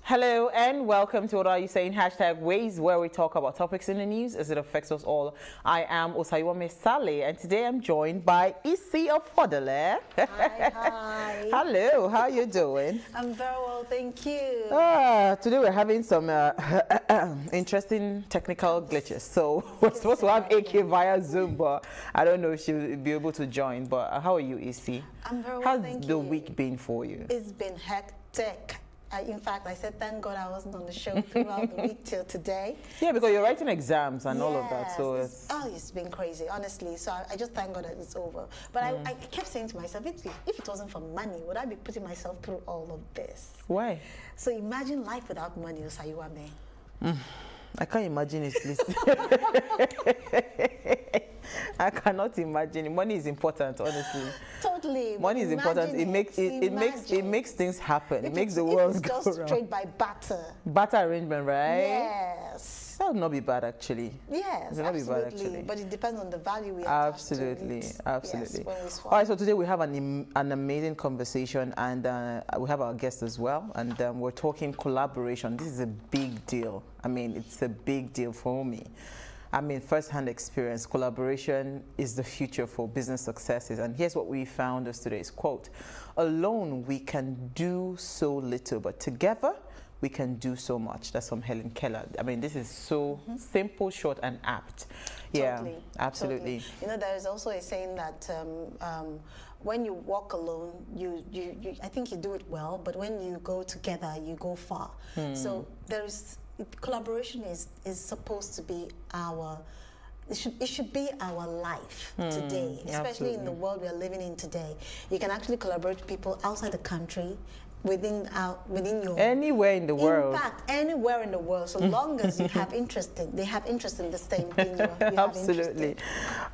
Hello and welcome to What Are You Saying? #Ways, where we talk about topics in the news as it affects us all. I am Osaiwame Sale, and today I'm joined by Isi of Fodele. Hi. Hello, how are you doing? I'm very well, thank you. Today we're having some interesting technical glitches. So we're supposed to have AK via Zoom, but I don't know if she'll be able to join. But how are you, Isi? I'm very well, How's thank you. the week been for you? It's been hectic. In fact, I said thank God I wasn't on the show throughout the week till today. Yeah, because you're writing exams and all of that. So it's been crazy, honestly. So I just thank God that it's over. But I kept saying to myself, if it wasn't for money, would I be putting myself through all of this? Why? So imagine life without money, Osaiwame. I can't imagine it, please. I cannot imagine. Money is important, honestly. Totally. Money is important. It makes things happen. It makes the world go just around. trade by barter. Barter arrangement, right? Yes. That would not be bad, actually. Yes, it would not be bad, absolutely. actually. But it depends on the value we Absolutely, attach to it. absolutely. Yes, when we swap. All right, so today we have an amazing conversation, and we have our guest as well, and we're talking collaboration. This is a big deal. I mean, it's a big deal for me. I mean, first-hand experience, collaboration is the future for business successes. And here's what we found as today's quote: alone we can do so little, but together we can do so much. That's from Helen Keller. I mean, this is so simple, short, and apt. Yeah, Totally, absolutely. Totally. You know, there is also a saying that when you walk alone, I think you do it well, but when you go together, you go far. So collaboration is supposed to be it should be our life today, especially in the world we are living in today. You can actually collaborate with people outside the country, within your anywhere in the world. In fact, anywhere in the world, so long as you have they have interest in the same thing you have Absolutely. interest in.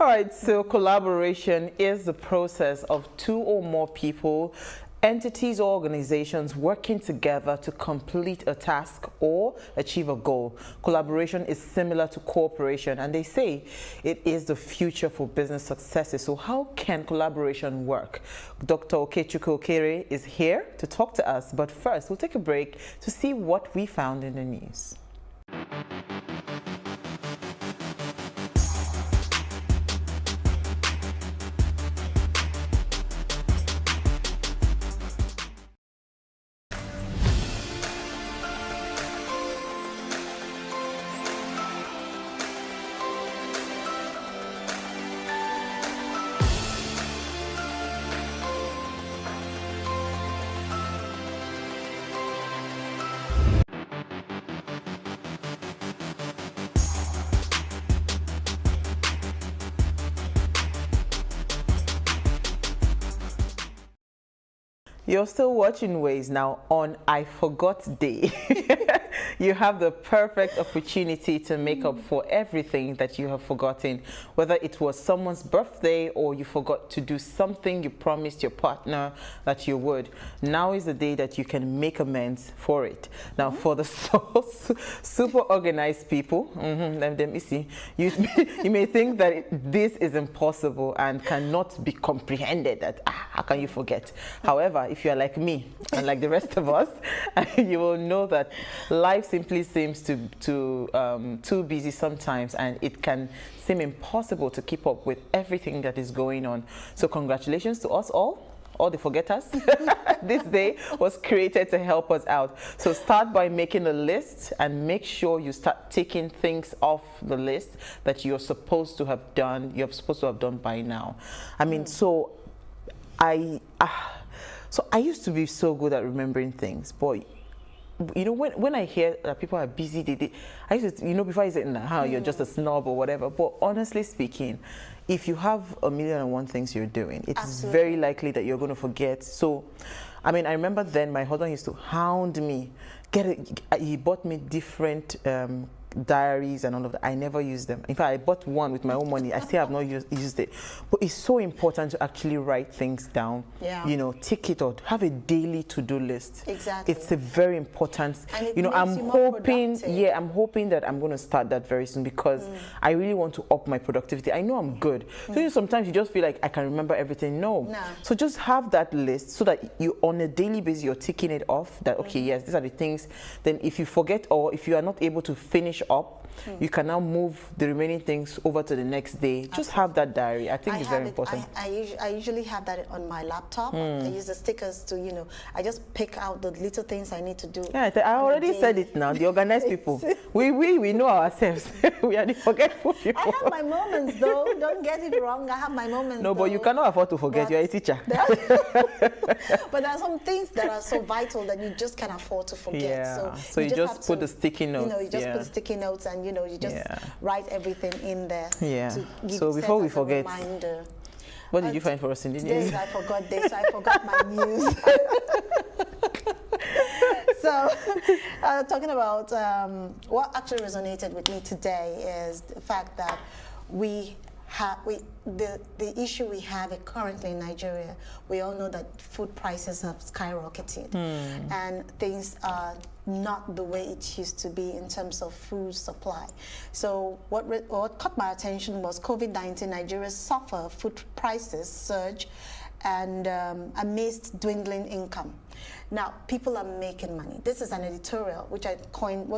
All right, so collaboration is the process of two or more people, entities or organizations working together to complete a task or achieve a goal. Collaboration is similar to cooperation, and they say it is the future for business successes. So how can collaboration work? Dr. Okechukwu Okere is here to talk to us, but first we'll take a break to see what we found in the news. You're still watching Ways now on I Forgot Day. You have the perfect opportunity to make up for everything that you have forgotten, whether it was someone's birthday or you forgot to do something you promised your partner that you would. Now is the day that you can make amends for it. Now, for the super organized people, you may think that this is impossible and cannot be comprehended. That how can you forget? However, if you are like me and like the rest of us, you will know that life simply seems too busy sometimes, and it can seem impossible to keep up with everything that is going on. So congratulations to us all the forgetters. This day was created to help us out. So start by making a list and make sure you start taking things off the list that you're supposed to have done. By now. I mean, so I used to be so good at remembering things, but you know, when I hear that people are busy, I used to, you know, before I said, nah, you're just a snob or whatever. But honestly speaking, if you have 1,000,001 things you're doing, it's very likely that you're going to forget. So, I mean, I remember then my husband used to hound me. He bought me different diaries and all of that, I never use them. In fact, I bought one with my own money. I still have not used it. But it's so important to actually write things down. Yeah. You know, tick it out. Have a daily to-do list. Exactly. It's a very important. And it you know, makes I'm you more hoping. productive. Yeah, I'm hoping that I'm going to start that very soon because I really want to up my productivity. I know I'm good. So you know, sometimes you just feel like I can remember everything. No. So just have that list so that you, on a daily basis, you're ticking it off. That okay, yes, these are the things. Then if you forget or if you are not able to finish up, you can now move the remaining things over to the next day. Just have that diary. I think it's very important. I usually have that on my laptop. I use the stickers to, you know, I just pick out the little things I need to do. Yeah, I already said it now. The organized people, we know ourselves. We are the forgetful people. I have my moments though. Don't get it wrong. I have my moments. No, but you cannot afford to forget. You're a teacher. But there are some things that are so vital that you just can't afford to forget. Yeah. So you just put the sticky notes. You know, you just put the sticky notes and, you know, you just write everything in there. Yeah. To give So before we forget, reminder. What did you find for us in the news? I forgot this. I forgot my news. So, talking about what actually resonated with me today is the fact that the issue we have currently in Nigeria, we all know that food prices have skyrocketed and things are not the way it used to be in terms of food supply. So what caught my attention was COVID-19. Nigeria suffered food prices surge and amidst dwindling income. Now, people are making money. This is an editorial which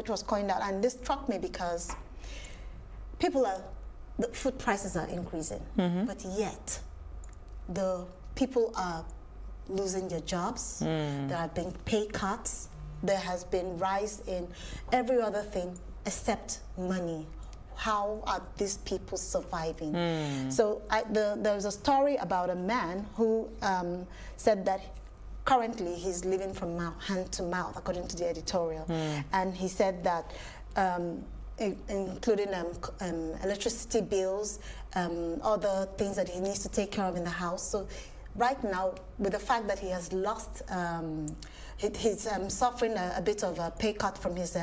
was coined out, and this struck me because the food prices are increasing, but yet the people are losing their jobs. There have been pay cuts. There has been rise in every other thing except money. How are these people surviving? So there's a story about a man who said that currently he's living from hand to mouth, according to the editorial. And he said that including electricity bills, other things that he needs to take care of in the house. So right now, with the fact that he has lost, he's suffering a bit of a pay cut from his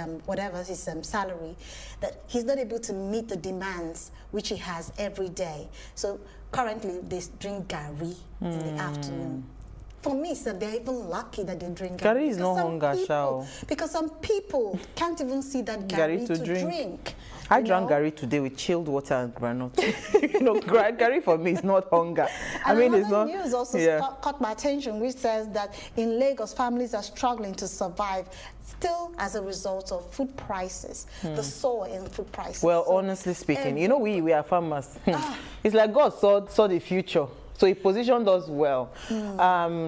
his salary, that he's not able to meet the demands which he has every day. So currently, they drink garri in the afternoon. For me, so they're even lucky that they drink garri. Garri is no hunger, shao. Because some people can't even see that garri to drink. I drank garri today with chilled water and granite. You know, garri for me is not hunger. And I mean, it's not. News also caught my attention, which says that in Lagos, families are struggling to survive, still as a result of food prices, the soar in food prices. Well, so, honestly speaking, you know, we are farmers. It's like God saw the future. So he positioned us well.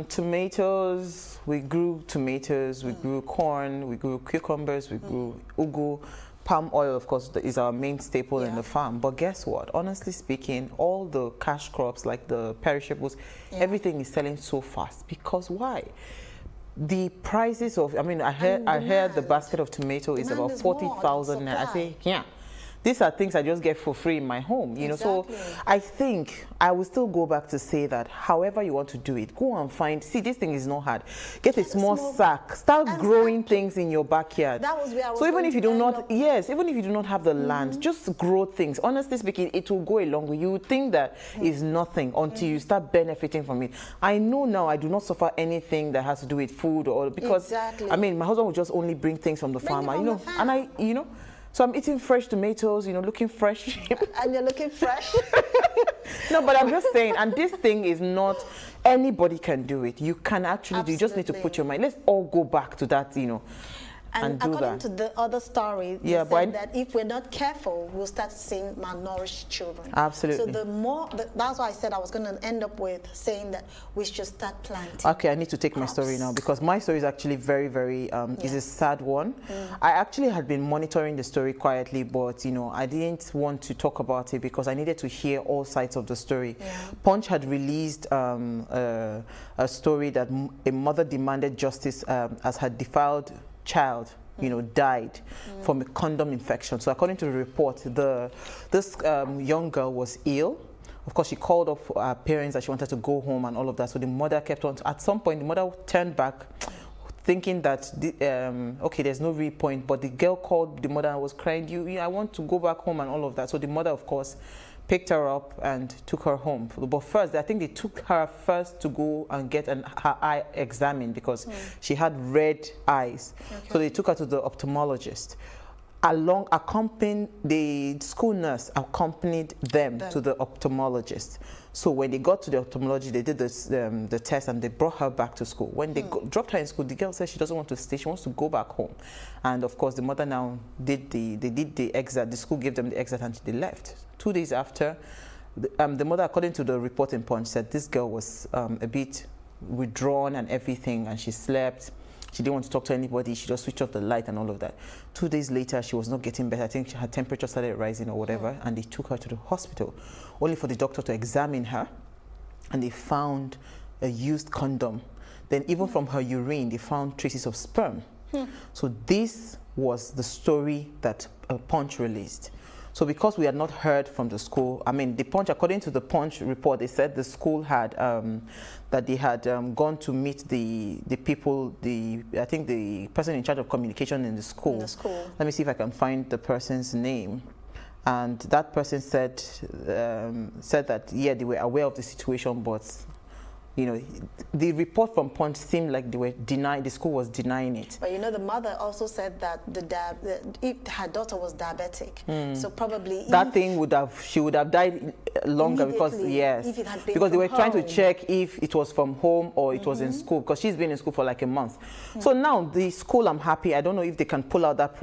Tomatoes, we grew tomatoes, we grew corn, we grew cucumbers, we grew ugu. Palm oil, of course, is our main staple in the farm. But guess what? Honestly speaking, all the cash crops, like the perishables, everything is selling so fast. Because why? The prices of, I mean, I heard the basket of tomato is about 40,000. I say, yeah. These are things I just get for free in my home, you know. So I think I will still go back to say that however you want to do it, go and find, see, this thing is not hard. Get a small sack, start growing things in your backyard. That was where I was so even if you do not, even if you do not have the land, just grow things. Honestly speaking, it will go a long way. You would think that is nothing until you start benefiting from it. I know now I do not suffer anything that has to do with food or because, I mean, my husband would just only bring things from the farmer, you know, and you know, so I'm eating fresh tomatoes, you know, looking fresh. And you're looking fresh? No, but I'm just saying, and this thing is not, anybody can do it. You can actually do, you just need to put your mind. Let's all go back to that, you know. And according to the other story, they said that if we're not careful, we'll start seeing malnourished children. Absolutely. So that's why I said I was going to end up with saying that we should start planting. Okay, I need to take my story now because my story is actually very, very, is a sad one. I actually had been monitoring the story quietly, but, you know, I didn't want to talk about it because I needed to hear all sides of the story. Punch had released a story that a mother demanded justice as her defiled child, you know, died from a condom infection. So according to the report, this young girl was ill. Of course, she called up her parents that she wanted to go home and all of that. So the mother kept on. At some point, the mother turned back, thinking that okay, there's no real point, but the girl called the mother and was crying, I want to go back home and all of that. So the mother, of course, picked her up and took her home. But first, I think they took her first to go and get her eye examined because she had red eyes. Okay. So they took her to the ophthalmologist. The school nurse accompanied them to the ophthalmologist. So when they got to the ophthalmologist, they did this, the test and they brought her back to school. When they dropped her in school, the girl said she doesn't want to stay, she wants to go back home. And of course, the mother now did the exit, the school gave them the exit and they left. 2 days after, the mother, according to the report in Punch, said this girl was a bit withdrawn and everything, and she slept. She didn't want to talk to anybody. She just switched off the light and all of that. 2 days later, she was not getting better. I think her temperature started rising or whatever, and they took her to the hospital, only for the doctor to examine her, and they found a used condom. Then even from her urine, they found traces of sperm. So this was the story that Punch released. So because we had not heard from the school, I mean, the Punch, according to the Punch report, they said the school had, that they had gone to meet the people, I think the person in charge of communication in the school. Let me see if I can find the person's name. And that person said that, yeah, they were aware of the situation, but you know, the report from Punch seemed like they were the school was denying it. But you know, the mother also said that if her daughter was diabetic, so probably that thing she would have died longer because, yes, if it had been because they were home. trying to check if it was from home or it was in school, because she's been in school for like a month. So now the school, I'm happy. I don't know if they can pull out that.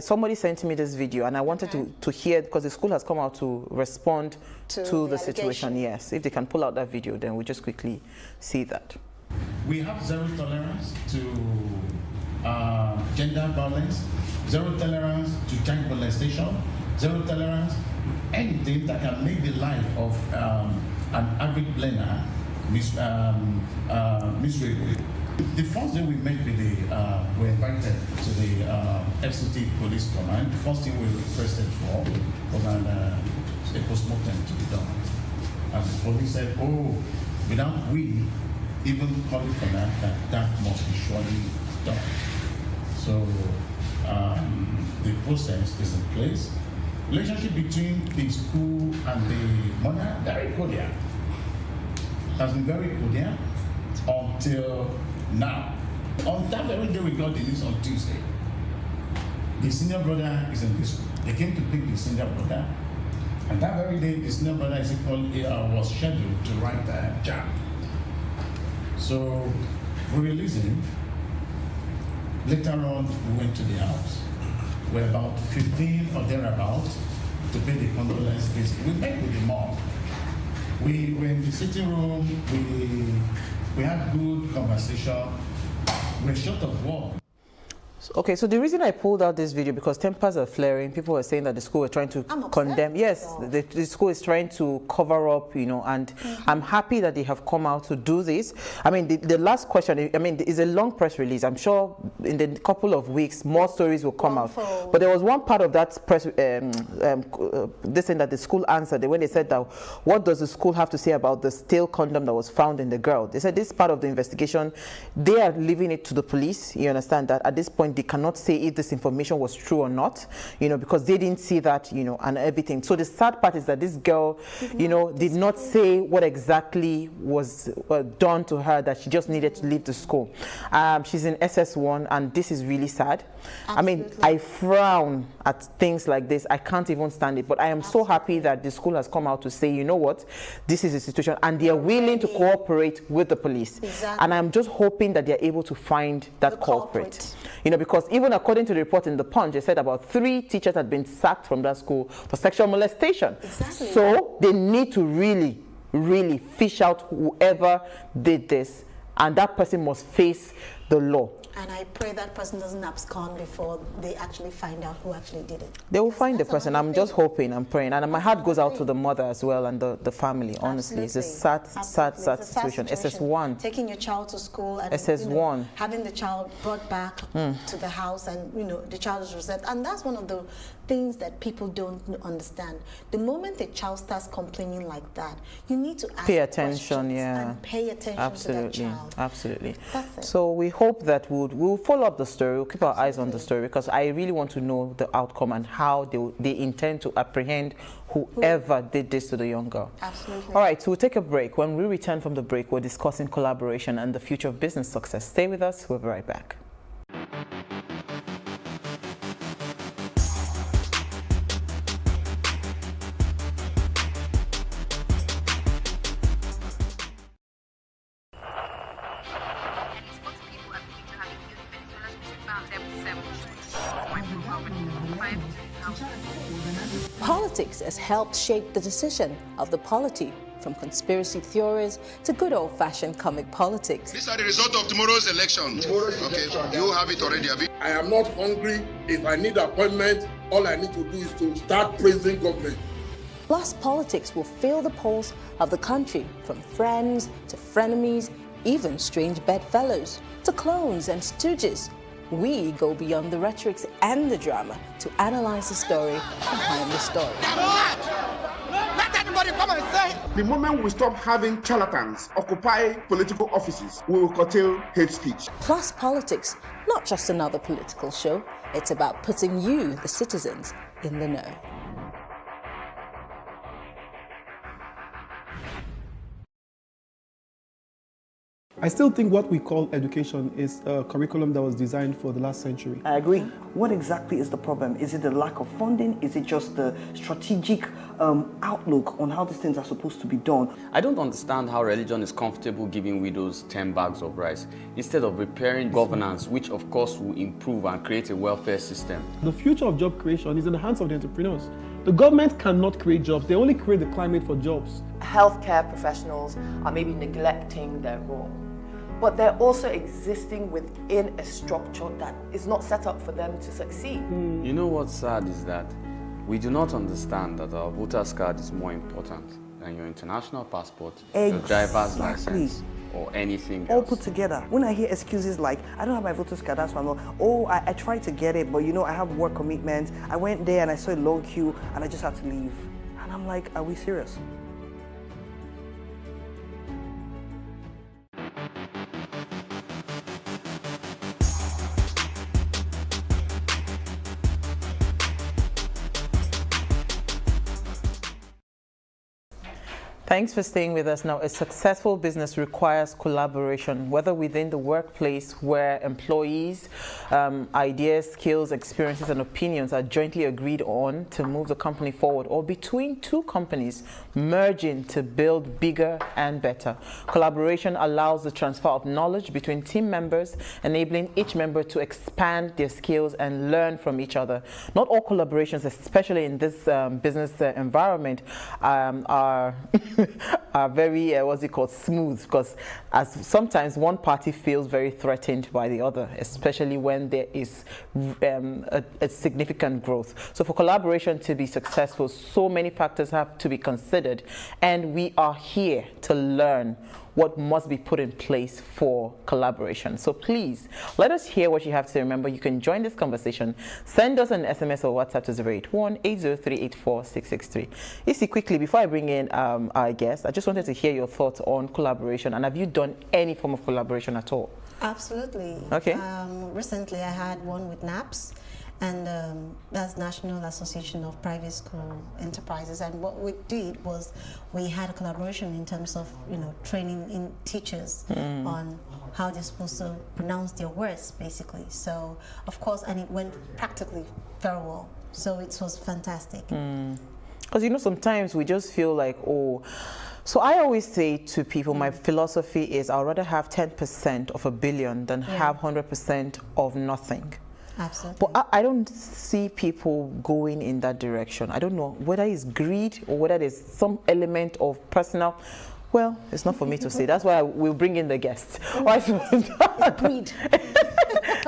Somebody sent me this video and I wanted to hear, because the school has come out to respond to the situation. Yes, if they can pull out that video, then we just quickly see that. We have zero tolerance to gender violence, zero tolerance to child molestation, zero tolerance anything that can make the life of an average learner miserable. The first day we met with we invited to the FCT police command. The first thing we requested for was a postmortem to be done. And the police said, oh, without we even calling for that must be surely done. So the process is in place. Relationship between the school and the mother, very cordial. Has been very cordial until now. On that very day we got the news on Tuesday. The senior brother is in this school. They came to pick the senior brother. And that very day, the senior brother was scheduled to write a jam. So we released him. Later on, we went to the house. We're about 15 or thereabouts to pay the condolence visit. We met with the mom. We were in the sitting room. We had good conversation. We're short of work. Okay, so the reason I pulled out this video, because tempers are flaring. People were saying that the school were trying to condemn. Yes, the school is trying to cover up, you know, and I'm happy that they have come out to do this. I mean, the last question, I mean, is a long press release. I'm sure in the couple of weeks, more stories will come out. But there was one part of that press, this thing that the school answered, when they said that, what does the school have to say about the stale condom that was found in the girl? They said this part of the investigation, they are leaving it to the police. You understand that at this point, they cannot say if this information was true or not, you know, because they didn't see that, you know, and everything. So the sad part is that this girl, you know, did not say what exactly was done to her, that she just needed to leave the school. She's in SS1, and this is really sad. Absolutely. I mean, I frown at things like this. I can't even stand it, but I am so happy that the school has come out to say, you know what, this is a situation, and they are willing to cooperate with the police. Exactly. And I'm just hoping that they're able to find that culprit. You know, because even according to the report in the Punch, they said about 3 teachers had been sacked from that school for sexual molestation. Exactly. So they need to really, really fish out whoever did this, and that person must face the law. And I pray that person doesn't abscond before they actually find out who actually did it. They will find the person. I'm just hoping, I'm praying. And my heart goes out to the mother as well and the family, honestly. It's a sad situation. SS1. Taking your child to school and SS1. Having the child brought back to the house, and the child is reset. And that's one of the things that people don't understand. The moment a child starts complaining like that, you need to ask pay attention, and pay attention to that child. Absolutely. That's it. So we hope that we'll follow up the story. We'll keep our eyes on the story, because I really want to know the outcome and how they intend to apprehend whoever did this to the young girl. Absolutely. All right, so we'll take a break. When we return from the break, we're discussing collaboration and the future of business success. Stay with us. We'll be right back. Politics has helped shape the decision of the polity, from conspiracy theories to good old-fashioned comic politics. These are the result of tomorrow's election. Okay, you have it already, Abi. I am not hungry. If I need appointment, all I need to do is to start praising government. Plus, politics will fill the polls of the country, from friends to frenemies, even strange bedfellows, to clones and stooges. We go beyond the rhetorics and the drama to analyze the story behind the story. Let anybody come and say. The moment we stop having charlatans occupy political offices, we will curtail hate speech. Plus Politics, not just another political show. It's about putting you, the citizens, in the know. I still think what we call education is a curriculum that was designed for the last century. I agree. What exactly is the problem? Is it the lack of funding? Is it just the strategic outlook on how these things are supposed to be done? I don't understand how religion is comfortable giving widows 10 bags of rice instead of repairing governance, which of course will improve and create a welfare system. The future of job creation is in the hands of the entrepreneurs. The government cannot create jobs. They only create the climate for jobs. Healthcare professionals are maybe neglecting their role, but they're also existing within a structure that is not set up for them to succeed. You know what's sad is that we do not understand that our voter's card is more important than your international passport, your driver's license, or anything all else. put together. When I hear excuses like, I don't have my voter's card, that's why I'm not, oh, I tried to get it, but I have work commitments. I went there and I saw a long queue and I just had to leave. And I'm like, are we serious? Thanks for staying with us. Now, a successful business requires collaboration, whether within the workplace where employees' ideas, skills, experiences, and opinions are jointly agreed on to move the company forward, or between two companies merging to build bigger and better. Collaboration allows the transfer of knowledge between team members, enabling each member to expand their skills and learn from each other. Not all collaborations, especially in this business environment, are are very, smooth, because as sometimes one party feels very threatened by the other, especially when there is a significant growth. So for collaboration to be successful, so many factors have to be considered, and we are here to learn what must be put in place for collaboration. So please, let us hear what you have to say. Remember, you can join this conversation. Send us an SMS or WhatsApp to 081-803-84663. Isi, quickly, before I bring in our guest, I just wanted to hear your thoughts on collaboration. And have you done any form of collaboration at all? Absolutely. Okay. Recently, I had one with NAPS. And that's National Association of Private School Enterprises. And what we did was we had a collaboration in terms of, training in teachers on how they're supposed to pronounce their words, basically. So, of course, and it went practically very well. So it was fantastic. Because, sometimes we just feel like, so I always say to people, my philosophy is I'd rather have 10% of a billion than have 100% of nothing. Absolutely. But I don't see people going in that direction. I don't know whether it's greed or whether there's some element of personal Well, it's not for me to say. That's why we'll bring in the guests. Right, so Agreed.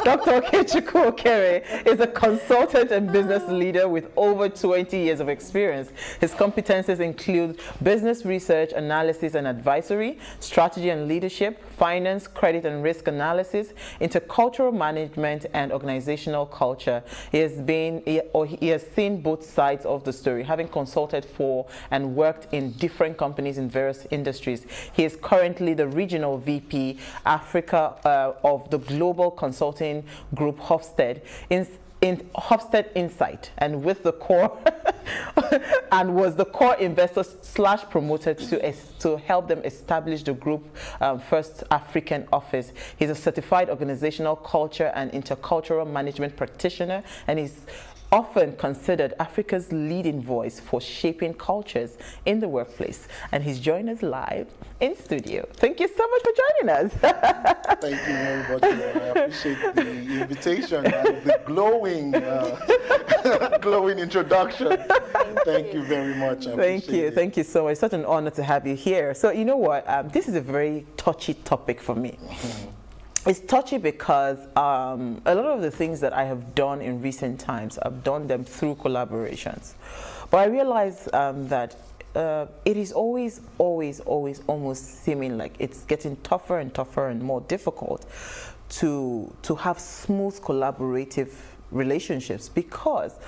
Dr. Okechukwu Okere is a consultant and business leader with over 20 years of experience. His competencies include business research, analysis and advisory, strategy and leadership, finance, credit and risk analysis, intercultural management, and organizational culture. He has seen both sides of the story, having consulted for and worked in different companies in various industries. He is currently the regional VP Africa of the global consulting group Hofstede in Hofstede Insight, and with the core and was the core investor / promoter to help them establish the group first African office. He's a certified organizational culture and intercultural management practitioner, and he's often considered Africa's leading voice for shaping cultures in the workplace. And he's joined us live in studio. Thank you so much for joining us. Thank you very much. I appreciate the invitation and the glowing introduction. Thank you very much. Thank you so much. It's such an honor to have you here. So you know what? This is a very touchy topic for me. It's touchy because a lot of the things that I have done in recent times, I've done them through collaborations. But I realize that it is always almost seeming like it's getting tougher and tougher and more difficult to have smooth collaborative relationships, because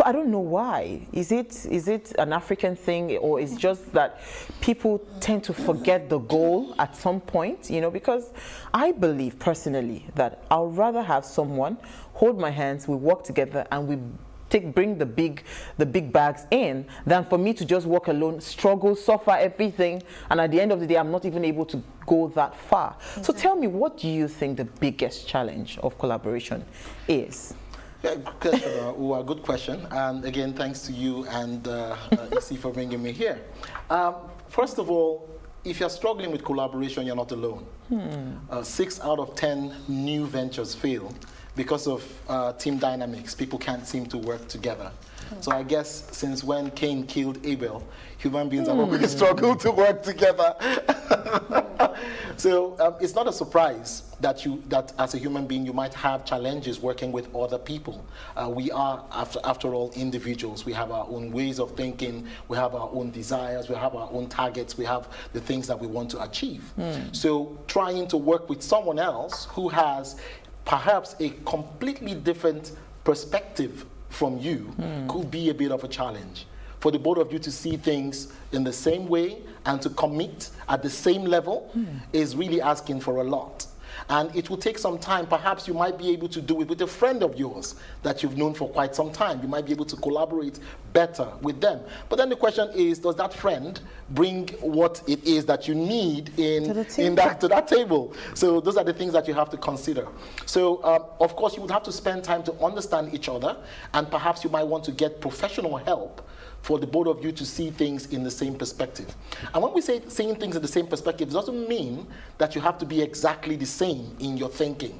I don't know why. Is it an African thing, or is just that people tend to forget the goal at some point, you know? Because I believe personally that I'd rather have someone hold my hands, we work together, and we bring the big bags in, than for me to just walk alone, struggle, suffer everything, and at the end of the day I'm not even able to go that far. Okay. So tell me, what do you think the biggest challenge of collaboration is? Yeah, good question. And again, thanks to you and EC for bringing me here. First of all, if you're struggling with collaboration, you're not alone. 6 out of 10 new ventures fail because of team dynamics. People can't seem to work together. So I guess since when Cain killed Abel, human beings have always struggled to work together. So it's not a surprise that as a human being you might have challenges working with other people. We are, after all, individuals. We have our own ways of thinking, we have our own desires, we have our own targets, we have the things that we want to achieve. So trying to work with someone else who has perhaps a completely different perspective from you could be a bit of a challenge. For the both of you to see things in the same way and to commit at the same level is really asking for a lot. And it will take some time. Perhaps you might be able to do it with a friend of yours that you've known for quite some time. You might be able to collaborate better with them. But then the question is, does that friend bring what it is that you need to that table? So those are the things that you have to consider. So of course you would have to spend time to understand each other, and perhaps you might want to get professional help for the both of you to see things in the same perspective. And when we say seeing things in the same perspective, it doesn't mean that you have to be exactly the same in your thinking.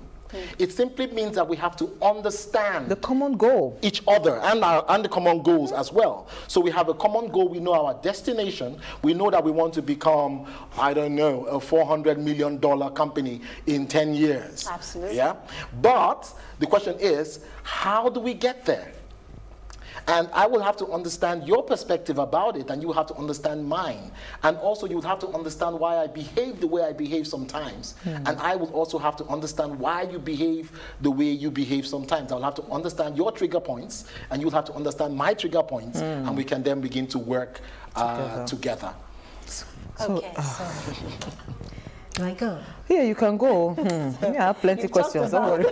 It simply means that we have to understand the common goal, each other, and the common goals as well. So we have a common goal. We know our destination. We know that we want to become, I don't know, a $400 million company in 10 years. Absolutely. Yeah. But the question is, how do we get there? And I will have to understand your perspective about it, and you have to understand mine. And also you would have to understand why I behave the way I behave sometimes. And I will also have to understand why you behave the way you behave sometimes. I'll have to understand your trigger points, and you'll have to understand my trigger points, and we can then begin to work together. Okay, so... Do I go? Yeah, you can go. Yeah, I have plenty questions. Don't worry.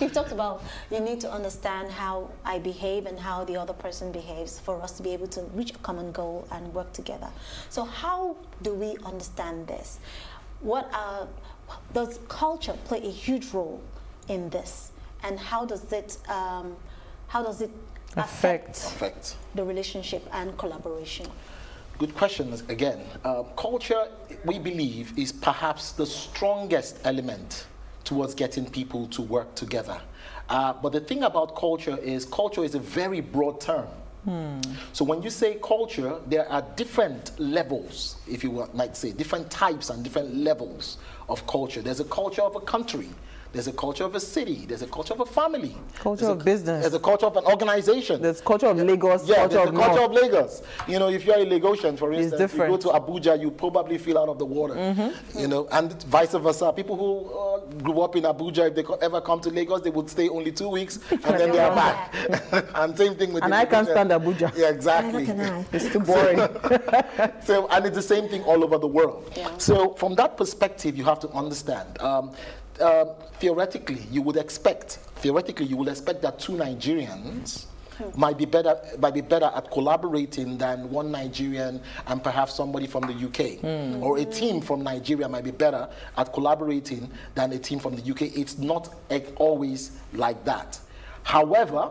You've talked about you need to understand how I behave and how the other person behaves for us to be able to reach a common goal and work together. So how do we understand this? Does culture play a huge role in this? And how does it affect the relationship and collaboration? Good question again. Culture, we believe, is perhaps the strongest element towards getting people to work together. But the thing about culture is a very broad term. So when you say culture, there are different levels, if you might say, different types and different levels of culture. There's a culture of a country. There's a culture of a city. There's a culture of a family. Culture of business. There's a culture of an organization. There's culture of Lagos. Yeah, culture there's of a culture North. of Lagos. You know, if you're a Lagosian, for instance, you go different. to Abuja, you probably feel out of the water. You know, and vice versa. People who grew up in Abuja, if they ever come to Lagos, they would stay only 2 weeks and then they are back. And same thing with. And I can't stand Abuja. Yeah, exactly. It's too boring. And it's the same thing all over the world. Yeah. So from that perspective, you have to understand. Theoretically, you would expect that two Nigerians might be better at collaborating than one Nigerian and perhaps somebody from the UK, or a team from Nigeria might be better at collaborating than a team from the UK. It's not always like that. However,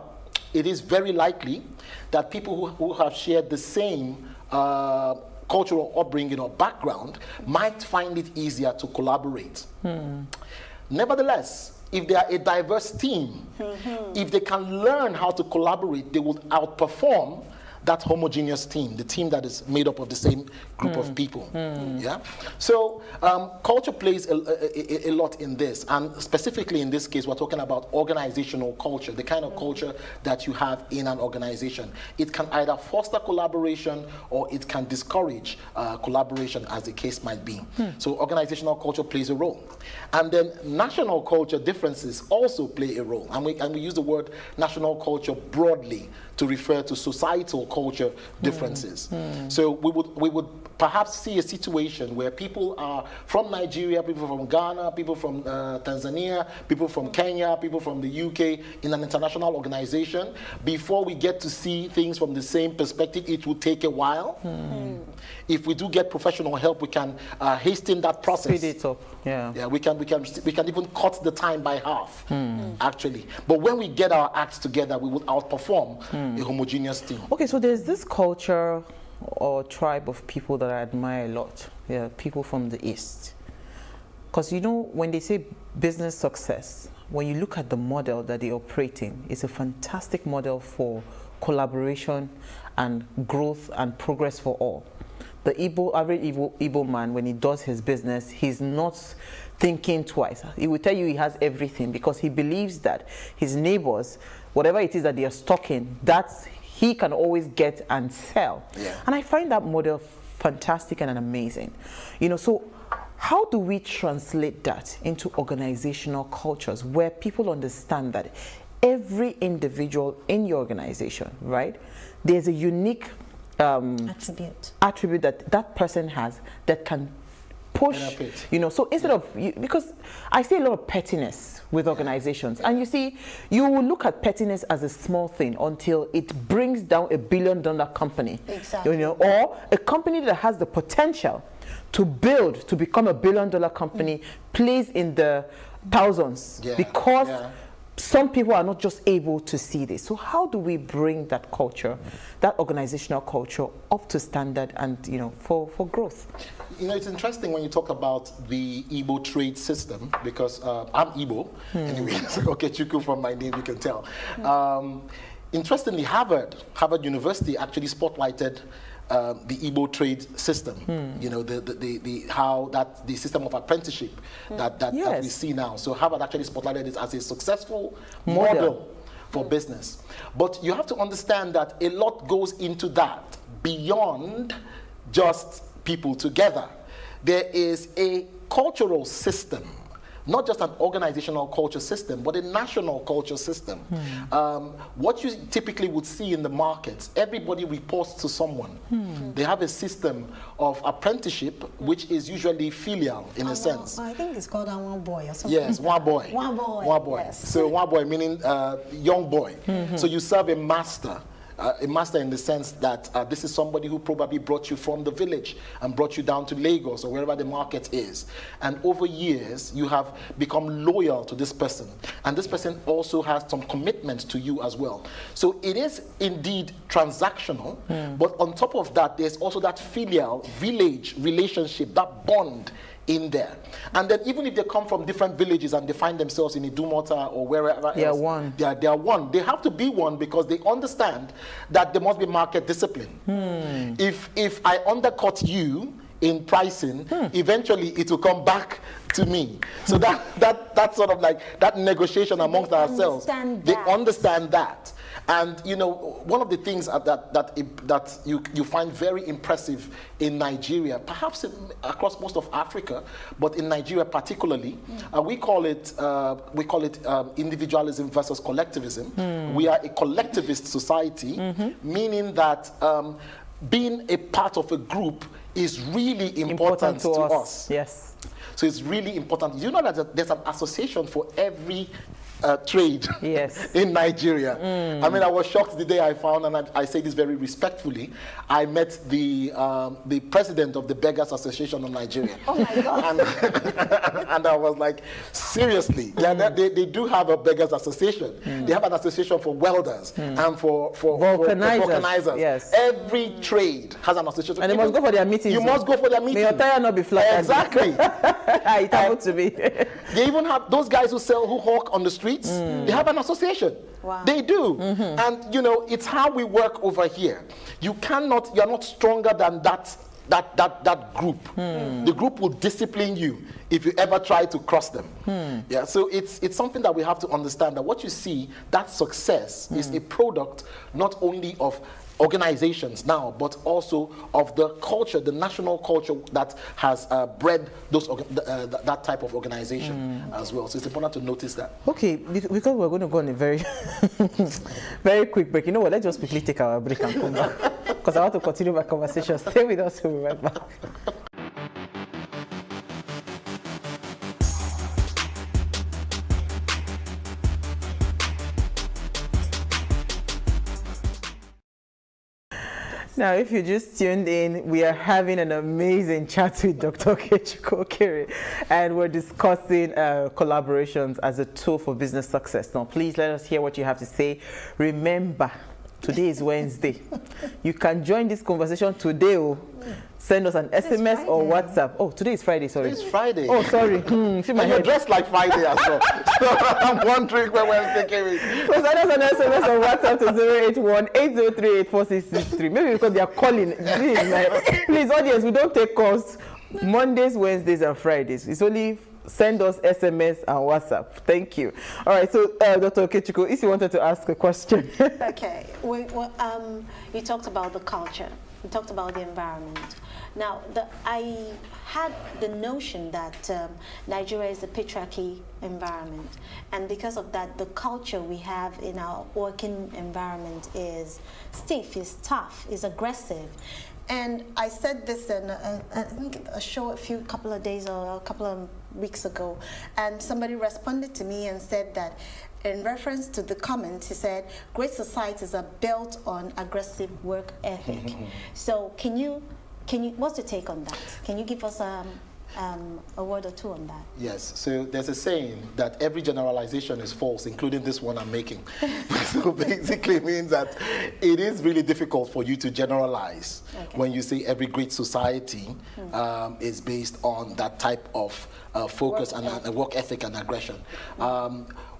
it is very likely that people who have shared the same cultural upbringing or background might find it easier to collaborate. Nevertheless, if they are a diverse team, if they can learn how to collaborate, they will outperform that homogeneous team, the team that is made up of the same group of people. Yeah. So culture plays a lot in this, and specifically in this case, we're talking about organizational culture, the kind of culture that you have in an organization. It can either foster collaboration or it can discourage collaboration, as the case might be. So organizational culture plays a role, and then national culture differences also play a role, and we use the word national culture broadly to refer to societal culture differences. So we would perhaps see a situation where people are from Nigeria, people from Ghana, people from Tanzania, people from Kenya, people from the UK in an international organization. Before we get to see things from the same perspective, it will take a while. If we do get professional help, we can hasten that process. Speed it up. Yeah. We can even cut the time by half, actually. But when we get our acts together, we will outperform a homogeneous team. Okay, so there's this culture or tribe of people that I admire a lot. Yeah, people from the East. Because you know, when they say business success, when you look at the model that they operate in, it's a fantastic model for collaboration and growth and progress for all. The average Igbo man, when he does his business, he's not thinking twice. He will tell you he has everything because he believes that his neighbors, whatever it is that they are stocking, that's he can always get and sell. Yeah. And I find that model fantastic and amazing. You know, so how do we translate that into organizational cultures where people understand that every individual in your organization, right, there's a unique attribute that person has that can push, benefit. You know, so instead of, because I see a lot of pettiness with organizations, and you see, you will look at pettiness as a small thing until it brings down $1 billion company. Exactly. You know, or a company that has the potential to build to become $1 billion company plays in the thousands because some people are not just able to see this. So how do we bring that culture, that organizational culture, up to standard and, you know, for growth? You know, it's interesting when you talk about the Igbo trade system, because I'm Igbo, anyway, okay, Chuku from my name, you can tell. Interestingly, Harvard University actually spotlighted the Igbo trade system. You know, the system of apprenticeship that we see now. So Harvard actually spotlighted it as a successful model for business. But you have to understand that a lot goes into that beyond just people together. There is a cultural system, not just an organizational culture system, but a national culture system. What you typically would see in the markets, everybody reports to someone. They have a system of apprenticeship, which is usually filial in a sense. I think it's called one boy or something. Yes, one boy. One boy. One boy. Yes. So one boy meaning young boy. So you serve a master. A master in the sense that this is somebody who probably brought you from the village and brought you down to Lagos or wherever the market is. And over years, you have become loyal to this person. And this person also has some commitment to you as well. So it is indeed transactional, but on top of that, there's also that filial village relationship, that bond in there. And then even if they come from different villages and they find themselves in Idumota or wherever they else, are one. They are one. They have to be one because they understand that there must be market discipline. If I undercut you in pricing, eventually it will come back to me. So that's sort of like that negotiation amongst ourselves. They understand that. And you know, one of the things that you find very impressive in Nigeria, perhaps across most of Africa, but in Nigeria particularly, we call it individualism versus collectivism. We are a collectivist society, meaning that being a part of a group is really important to us. Yes. So it's really important. You know that there's an association for every trade in Nigeria. I mean, I was shocked the day I found, and I say this very respectfully, I met the president of the Beggars Association of Nigeria. Oh my God. And I was like, seriously, they do have a Beggars Association. They have an association for welders and for vulcanizers. Yes. Every trade has an association. And they must go for their meetings. You must go for their meetings. May your tire not be flat. Exactly. It happened to me. They even have those guys who hawk on the streets. They have an association. Wow. They do. And you know, it's how we work over here. You're not stronger than that group. The group will discipline you if you ever try to cross them. Yeah, so it's something that we have to understand, that what you see, that success is a product not only of organizations now, but also of the culture, the national culture that has bred that type of organization as well. So it's important to notice that. Okay, because we're going to go on a very, very quick break. You know what? Let's just quickly take our break and come back, because I want to continue my conversation. Stay with us. We'll be right back. Now, if you just tuned in, we are having an amazing chat with Dr. Okechukwu Okere, and we're discussing collaborations as a tool for business success. Now, please let us hear what you have to say. Remember, today is Wednesday. You can join this conversation today. Send us an SMS or WhatsApp. Oh, today is Friday, sorry. It's Friday. Oh, sorry. See my and you're dressed like Friday as well. So I'm wondering where Wednesday came in. So send us an SMS or WhatsApp to 081-8038-4663. Maybe because they are calling. Please, audience, we don't take calls Mondays, Wednesdays, and Fridays. It's only send us SMS and WhatsApp. Thank you. All right, so Dr. Okechukwu, if you wanted to ask a question. Okay. You talked about the culture. You talked about the environment. Now, I had the notion that Nigeria is a patriarchy environment, and because of that, the culture we have in our working environment is stiff, is tough, is aggressive. And I said this in I think a show a couple of days or a couple of weeks ago, and somebody responded to me and said that, in reference to the comment, he said, great societies are built on aggressive work ethic. So can you, what's your take on that? Can you give us a word or two on that? Yes, so there's a saying that every generalization is false, including this one I'm making. So basically it means that it is really difficult for you to generalize when you say every great society is based on that type of focus and work ethic and aggression.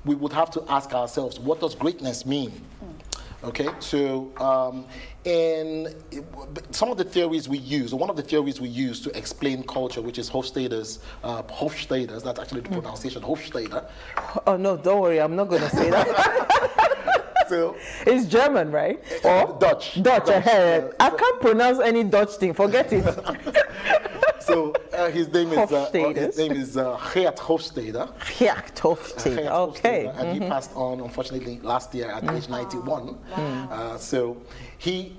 We would have to ask ourselves, what does greatness mean? Okay, so in some of the theories we use, or one of the theories we use to explain culture, which is Hofstede's, that's actually the pronunciation, Hofstede. Oh no, don't worry, I'm not going to say that. So, it's German, right? Or Dutch. I can't pronounce any Dutch thing, forget it. So his name is Geert Hofstede. Geert Hofstede. Okay. And he passed on, unfortunately, last year at age 91. So he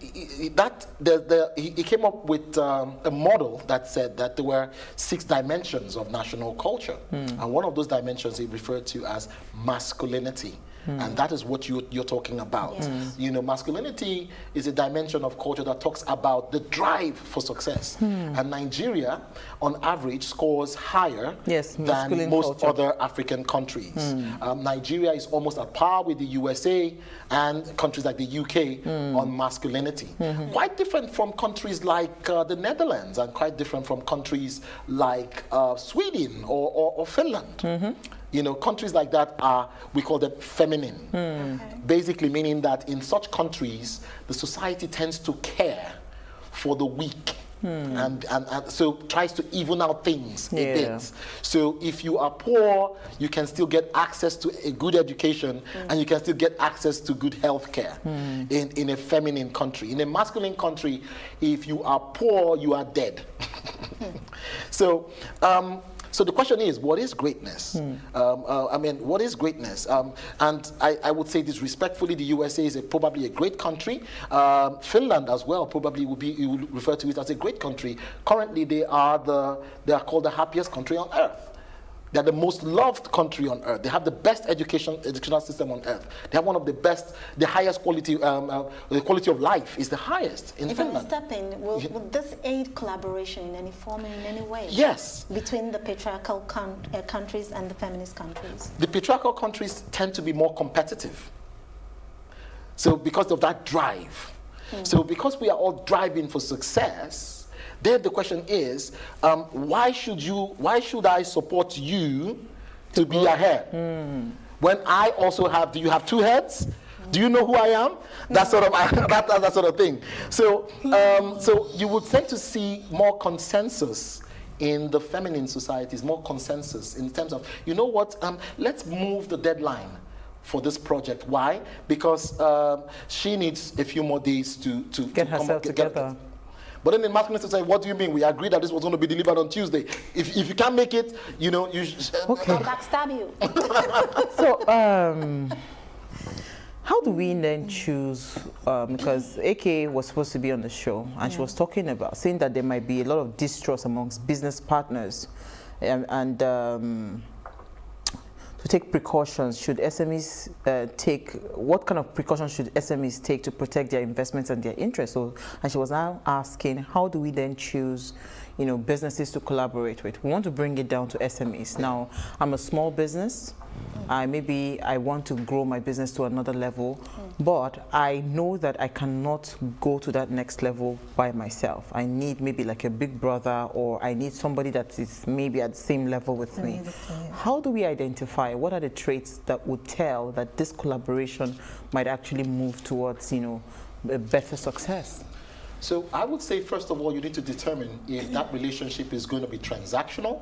came up with a model that said that there were 6 dimensions of national culture, and one of those dimensions he referred to as masculinity. And that is what you're talking about. Yes. You know, masculinity is a dimension of culture that talks about the drive for success. And Nigeria, on average, scores higher than most other African countries. Nigeria is almost at par with the USA and countries like the UK on masculinity. Quite different from countries like the Netherlands, and quite different from countries like Sweden or Finland. You know, countries like that are, we call them feminine. Basically meaning that in such countries, the society tends to care for the weak. And so tries to even out things a bit. So if you are poor, you can still get access to a good education and you can still get access to good health care in a feminine country. In a masculine country, if you are poor, you are dead. So the question is, what is greatness? I mean, what is greatness? And I would say this respectfully, the USA is probably a great country. Finland as well probably you would refer to it as a great country. Currently, they are called the happiest country on earth. They're the most loved country on earth. They have the best educational system on earth. They have one of the best, the highest quality, the quality of life is the highest in Finland. If I step in, will this aid collaboration in any form and in any way? Yes. Between the patriarchal countries and the feminist countries? The patriarchal countries tend to be more competitive. So because of that drive. So because we are all driving for success, then the question is, why should I support you to be ahead? When I also have, do you have two heads? Do you know who I am? That sort of that sort of thing. So so you would tend to see more consensus in the feminine societies, more consensus in terms of, you know what, let's move the deadline for this project. Why? Because she needs a few more days to get herself together. But then the masculine society, what do you mean? We agreed that this was going to be delivered on Tuesday. If you can't make it, you know, you I'll backstab you. So, how do we then choose, because AK was supposed to be on the show, and she was talking about, saying that there might be a lot of distrust amongst business partners, and to take precautions, should SMEs what kind of precautions should SMEs take to protect their investments and their interests? So, and she was now asking, how do we then choose, you know, businesses to collaborate with? We want to bring it down to SMEs. Now, I'm a small business. Maybe I want to grow my business to another level, but I know that I cannot go to that next level by myself. I need maybe like a big brother, or I need somebody that is maybe at the same level with me. How do we identify, what are the traits that would tell that this collaboration might actually move towards, you know, a better success? So I would say, first of all, you need to determine if that relationship is going to be transactional,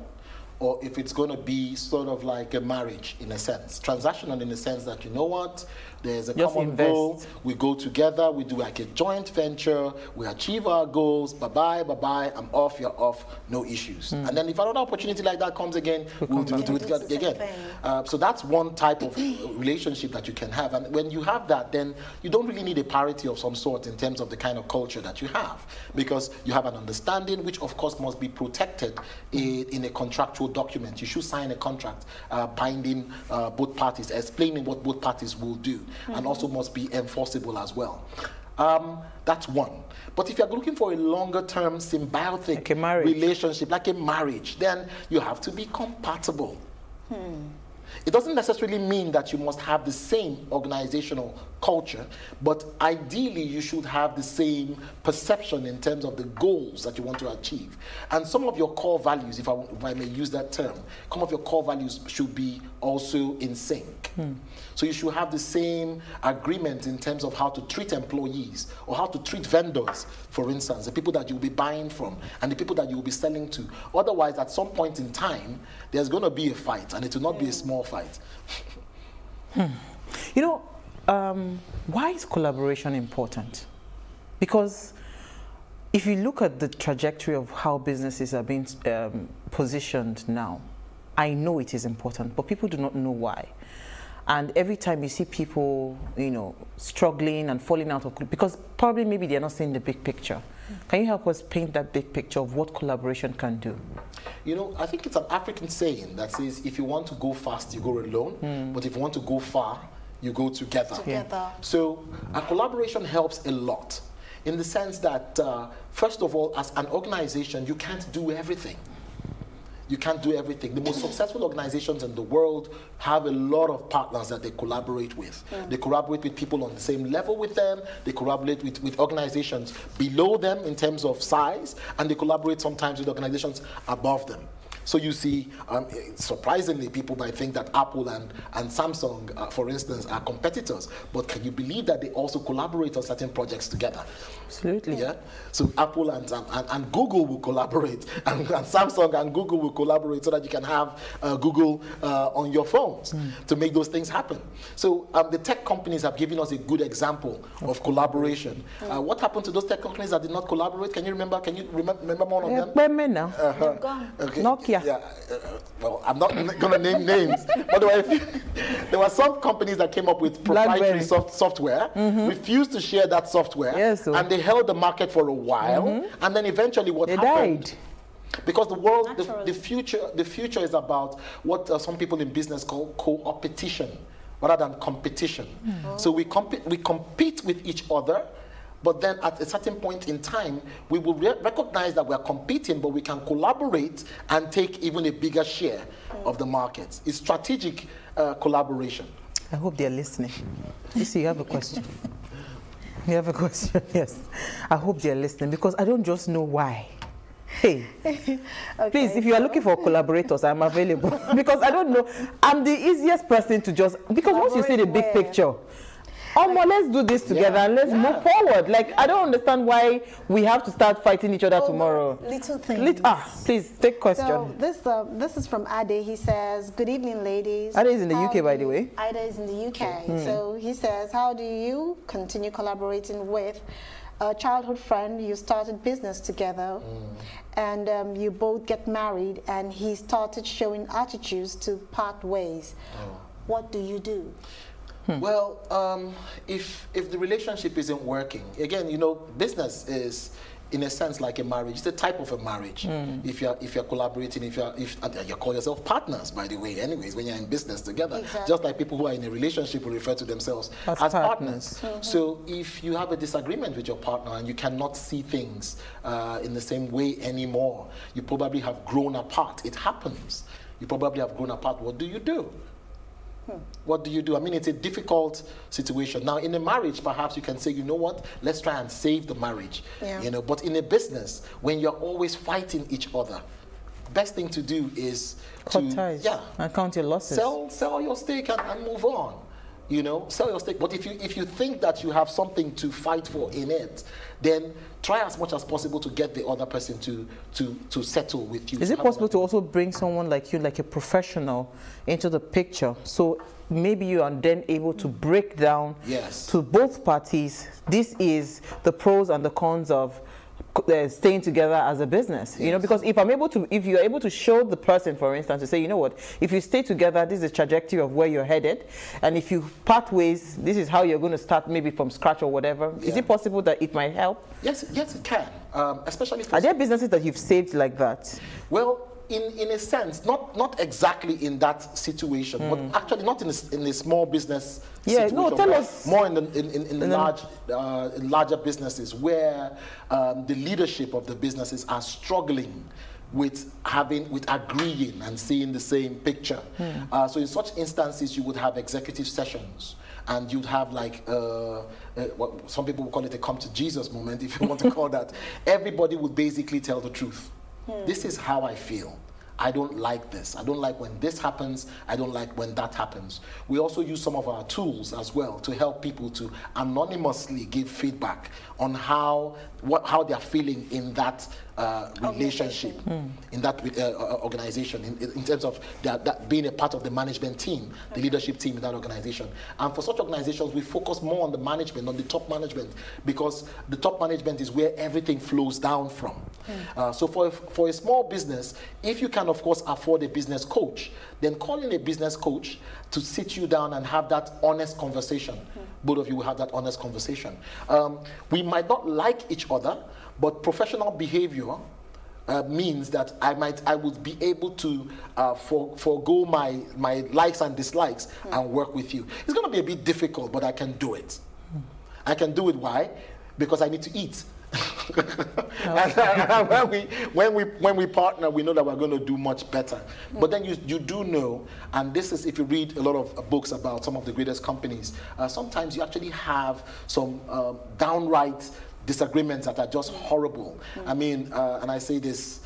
or if it's going to be sort of like a marriage in a sense. Transactional in the sense that, you know what, there's a common goal, we go together, we do like a joint venture, we achieve our goals, bye-bye, bye-bye, I'm off, you're off, no issues. And then if another opportunity like that comes again, we'll do it again. So that's one type of relationship that you can have. And when you have that, then you don't really need a parity of some sort in terms of the kind of culture that you have, because you have an understanding, which of course must be protected in a contractual document. You should sign a contract binding both parties, explaining what both parties will do, and also must be enforceable as well. That's one. But if you're looking for a longer term symbiotic relationship, like a marriage, then you have to be compatible. It doesn't necessarily mean that you must have the same organizational culture, but ideally you should have the same perception in terms of the goals that you want to achieve. And some of your core values, if I may use that term, some of your core values should be also in sync. So you should have the same agreement in terms of how to treat employees, or how to treat vendors, for instance, the people that you'll be buying from and the people that you'll be selling to. Otherwise, at some point in time, there's going to be a fight, and it will not be a small fight. You know, why is collaboration important? Because if you look at the trajectory of how businesses are being positioned now, I know it is important, but people do not know why. And every time you see people, you know, struggling and falling out of, because probably maybe they're not seeing the big picture. Can you help us paint that big picture of what collaboration can do? You know, I think it's an African saying that says, if you want to go fast, you go alone. But if you want to go far, you go together. Together. So a collaboration helps a lot in the sense that, first of all, as an organization, you can't do everything. You can't do everything. The most successful organizations in the world have a lot of partners that they collaborate with. They collaborate with people on the same level with them. They collaborate with organizations below them in terms of size, and they collaborate sometimes with organizations above them. So you see, surprisingly, people might think that Apple and Samsung, for instance, are competitors. But can you believe that they also collaborate on certain projects together? Absolutely. Yeah. So Apple and Google will collaborate, and Samsung and Google will collaborate so that you can have Google on your phones to make those things happen. So the tech companies have given us a good example of collaboration. What happened to those tech companies that did not collaborate? Can you remember? Can you remember one of them? Now. Okay. Nokia. Yeah. Well, I'm not going to name names, but there were some companies that came up with proprietary software, refused to share that software, and they held the market for a while, and then eventually what happened? Died. Because the world, the future is about what some people in business call co-opetition rather than competition. So we compete with each other. But then at a certain point in time, we will recognize that we are competing, but we can collaborate and take even a bigger share of the market. It's strategic collaboration. I hope they're listening. You see, you have a question. You have a question, yes. I hope they're listening because I don't just know why. Hey, please, if you are looking for collaborators, I'm available because I don't know. I'm the easiest person to just, because once you see the big picture, let's do this together and let's move forward. Like, I don't understand why we have to start fighting each other tomorrow. Little things. Please, take question. So this is from Ade. He says, good evening, ladies. Ade is in the UK, by the way. Ade is in the UK. So he says, how do you continue collaborating with a childhood friend? You started business together and you both get married and he started showing attitudes to part ways. What do you do? Well, if the relationship isn't working, again, you know, business is, in a sense, like a marriage. It's a type of a marriage. If you're collaborating, if you call yourself partners, by the way, anyways, when you're in business together, just like people who are in a relationship will refer to themselves as partners. So if you have a disagreement with your partner and you cannot see things in the same way anymore, you probably have grown apart. It happens. You probably have grown apart. What do you do? What do you do? I mean, it's a difficult situation. Now, in a marriage, perhaps you can say, you know what, let's try and save the marriage. You know, but in a business, when you're always fighting each other, best thing to do is cut ties. And count your losses. Sell your stake and move on. You know, sell your stake. But if you think that you have something to fight for in it, then try as much as possible to get the other person to settle with you. Is it possible to also bring someone like you, like a professional, into the picture? So maybe you are then able to break down to both parties. This is the pros and the cons of staying together as a business, you know, because if you're able to show the person, for instance, to say, you know what, if you stay together, this is the trajectory of where you're headed, and if you part ways, this is how you're going to start, maybe from scratch or whatever. Is it possible that it might help? Yes, it can. Especially for are there businesses that you've saved like that? Well, in a sense, not exactly in that situation, but actually not in a small business situation. No, tell us more in the larger businesses where the leadership of the businesses are struggling with agreeing and seeing the same picture. So in such instances, you would have executive sessions. And you'd have like, what some people would call it a come to Jesus moment, if you want to call that. Everybody would basically tell the truth. This is how I feel. I don't like this. I don't like when this happens. I don't like when that happens. We also use some of our tools as well to help people to anonymously give feedback on how they're feeling in that relationship, in that organization, in terms of that being a part of the management team, the leadership team in that organization. And for such organizations, we focus more on the management, on the top management, because the top management is where everything flows down from. So for a small business, if you can, of course, afford a business coach, then call in a business coach to sit you down and have that honest conversation. Both of you will have that honest conversation. We might not like each other, but professional behavior means that I would be able to forego my likes and dislikes and work with you. It's going to be a bit difficult, but I can do it. I can do it. Why? Because I need to eat. when we partner, we know that we're going to do much better. But then you do know, and this is if you read a lot of books about some of the greatest companies, sometimes you actually have some downright disagreements that are just horrible. I mean, and I say this,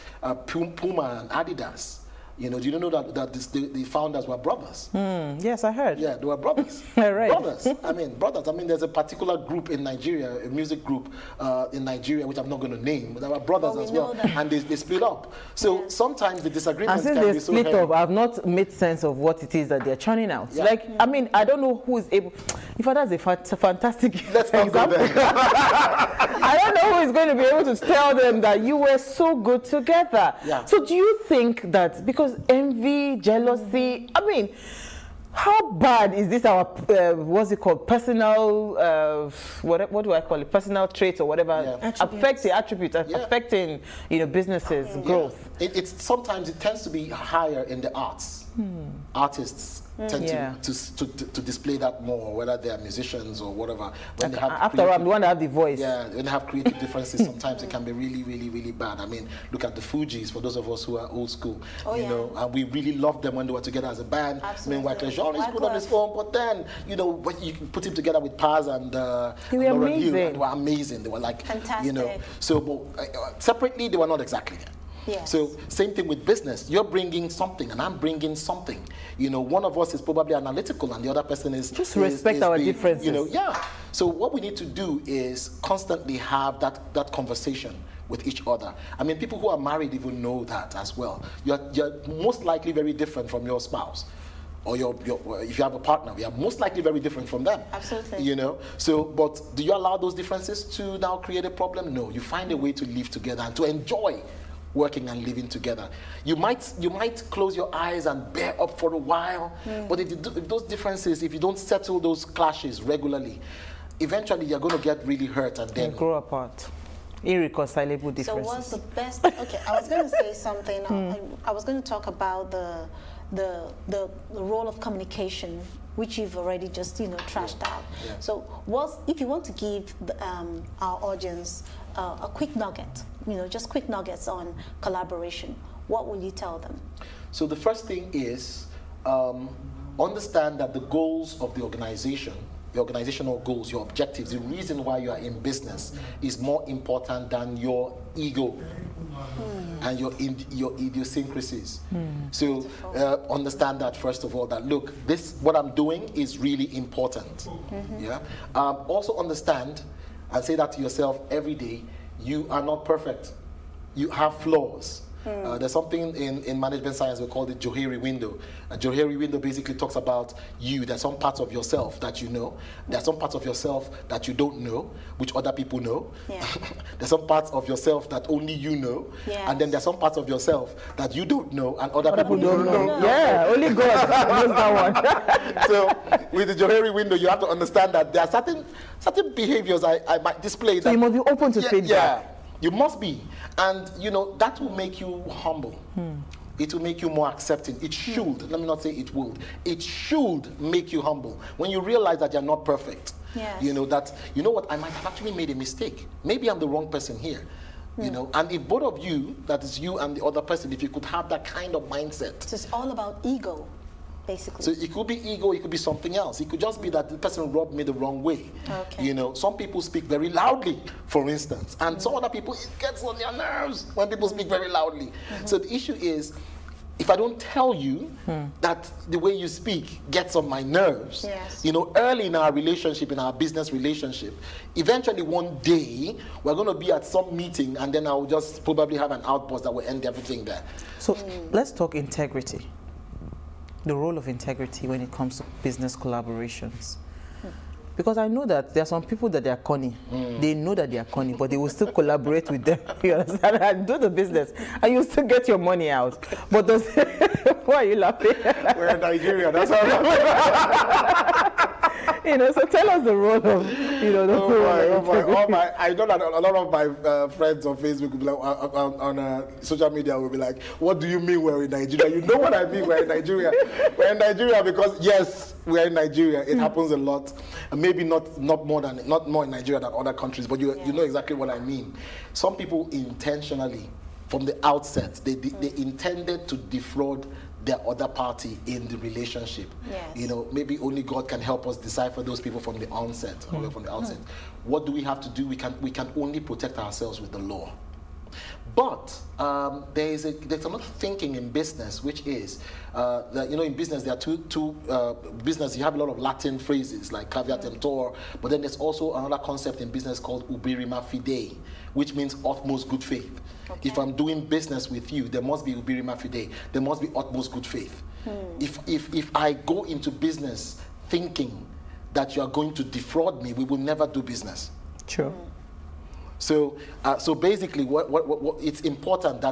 Puma and Adidas. You know, do you know that the founders were brothers? Yes, I heard. Yeah, they were brothers. Right. Brothers. I mean, brothers. I mean, there's a particular group in Nigeria, a music group in Nigeria, which I'm not going to name, but they were brothers as well. And they split up. So sometimes the disagreements can be so And since they split up, I've not made sense of what it is that they're churning out. Yeah. Like, I mean, I don't know who is able. In fact, that's a fantastic example. I don't know who is going to be able to tell them that you were so good together. Yeah. So do you think that because envy, jealousy, I mean, how bad is this our, what's it called, personal, what do I call it, personal traits or whatever, affecting attributes, affecting, you know, businesses' growth? Sometimes it tends to be higher in the arts. Artists tend to display that more, whether they are musicians or whatever. When they have after all, I'm the one that have the voice. Yeah, when they have creative differences, sometimes it can be really, really, really bad. I mean, look at the Fugees, for those of us who are old school. You know, and we really loved them when they were together as a band. Absolutely. I mean, Jean is good on his own, but then, you know, when you put him together with Paz and they were amazing. They were amazing. They were like, fantastic. You know, so but, separately, they were not exactly there. Yes. So same thing with business. You're bringing something and I'm bringing something. You know, one of us is probably analytical and the other person is... Just respect our differences. You know, yeah. So what we need to do is constantly have that conversation with each other. I mean, people who are married even know that as well. You're most likely very different from your spouse. Or if you have a partner, we are most likely very different from them. Absolutely. You know, so, but do you allow those differences to now create a problem? No, you find a way to live together and to enjoy working and living together. You might close your eyes and bear up for a while, but if those differences, if you don't settle those clashes regularly, eventually you're going to get really hurt and then grow apart. Irreconcilable differences. So what's the best? Okay, I was going to say something. I was going to talk about the role of communication, which you've already just trashed out. Yeah. So if you want to give our audience a quick nugget, just quick nuggets on collaboration, what will you tell them? So the first thing is understand that the goals of the organization, the organizational goals, your objectives, the reason why you are in business is more important than your ego and your idiosyncrasies. So understand that first of all, that look, what I'm doing is really important. Yeah. Also understand and say that to yourself every day, you are not perfect. You have flaws. There's something in management science, we call it Johari window. A Johari window basically talks about you. There's some parts of yourself that you know. There's some parts of yourself that you don't know, which other people know. Yeah. There's some parts of yourself that only you know. Yes. And then there's some parts of yourself that you don't know and other people don't know. Yeah, only God knows that one. So with the Johari window, you have to understand that there are certain behaviors I might display. So you must be open to feedback. Yeah. You must be. And, that will make you humble. It will make you more accepting. It should. Let me not say it will. It should make you humble. When you realize that you're not perfect. Yes. I might have actually made a mistake. Maybe I'm the wrong person here. And if both of you, that is you and the other person, if you could have that kind of mindset. So it's all about ego. Basically. So it could be ego, it could be something else. It could just be that the person rubbed me the wrong way. Okay. Some people speak very loudly, for instance, and some other people, it gets on their nerves when people speak very loudly. So the issue is, if I don't tell you that the way you speak gets on my nerves, early in our relationship, in our business relationship, eventually one day, we're going to be at some meeting and then I'll just probably have an outburst that will end everything there. So let's talk integrity. The role of integrity when it comes to business collaborations. Because I know that there are some people that they are corny. They know that they are corny, but they will still collaborate with them. You understand? And do the business, and you still get your money out. But why are you laughing? We're in Nigeria. That's how. So tell us the role of, oh my. I know that a lot of my friends on Facebook will be like, on social media will be like, what do you mean we're in Nigeria? You know what I mean, we're in Nigeria. We're in Nigeria because, yes, we're in Nigeria. It happens a lot. And maybe not more in Nigeria than other countries, but you know exactly what I mean. Some people intentionally, from the outset, they intended to defraud their other party in the relationship. Yes. Maybe only God can help us decipher those people from the onset. What do we have to do? We can only protect ourselves with the law. But there's another thinking in business, which is that in business there are two business. You have a lot of Latin phrases like caveat emptor, but then there's also another concept in business called ubirima fidei, which means utmost good faith. Okay. If I'm doing business with you, there must be ubirima fidei. There must be utmost good faith. If I go into business thinking that you are going to defraud me, we will never do business. Sure. So basically, what it's important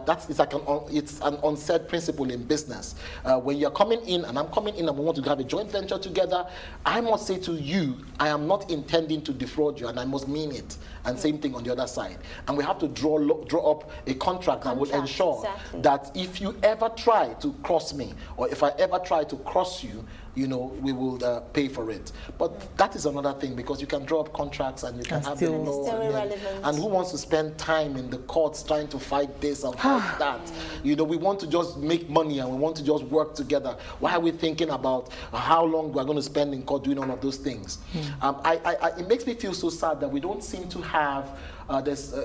it's an unsaid principle in business. When you're coming in and I'm coming in and we want to have a joint venture together, I must say to you, I am not intending to defraud you, and I must mean it. And same thing on the other side. And we have to draw up a contract that will ensure that if you ever try to cross me, or if I ever try to cross you, we will pay for it. But that is another thing, because you can draw up contracts and you can have them and who wants to spend time in the courts trying to fight this and fight that? We want to just make money and we want to just work together. Why are we thinking about how long we're going to spend in court doing all of those things? It makes me feel so sad that we don't seem to have,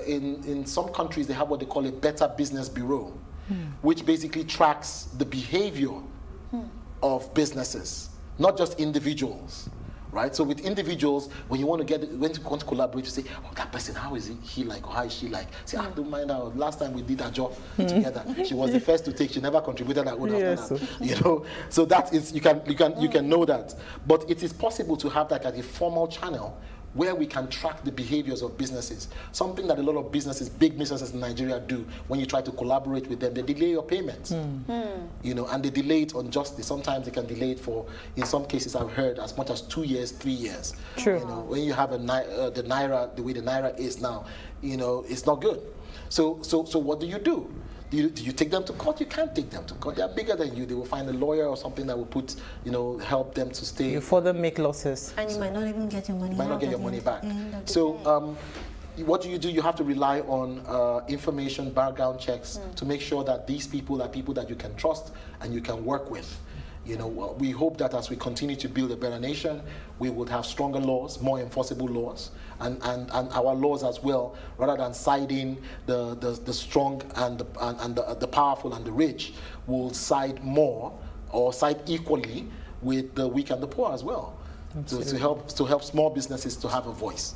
in some countries they have what they call a Better Business Bureau, which basically tracks the behavior of businesses, not just individuals, right? So with individuals, when you want to collaborate, you say, oh, that person, how is he like, or how is she like? Say, don't mind her. Last time we did a job together, she was the first to take. She never contributed that one after that. So that is you can know that. But it is possible to have that as a formal channel where we can track the behaviors of businesses. Something that a lot of businesses, big businesses in Nigeria do, when you try to collaborate with them, they delay your payments. And they delay it unjustly. Sometimes they can delay it for, in some cases I've heard, as much as 2 years, 3 years. Sure. When you have the Naira, the way the Naira is now, it's not good. So what do? Do you take them to court? You can't take them to court. They are bigger than you. They will find a lawyer or something that will help them to stay. You further make losses. And you might not even get your money back. Might not get your money back. So what do? You have to rely on information, background checks to make sure that these people are people that you can trust and you can work with. We hope that as we continue to build a better nation, we would have stronger laws, more enforceable laws, and our laws as well, rather than siding the strong and the powerful and the rich, will side more or side equally with the weak and the poor as well. To help small businesses to have a voice.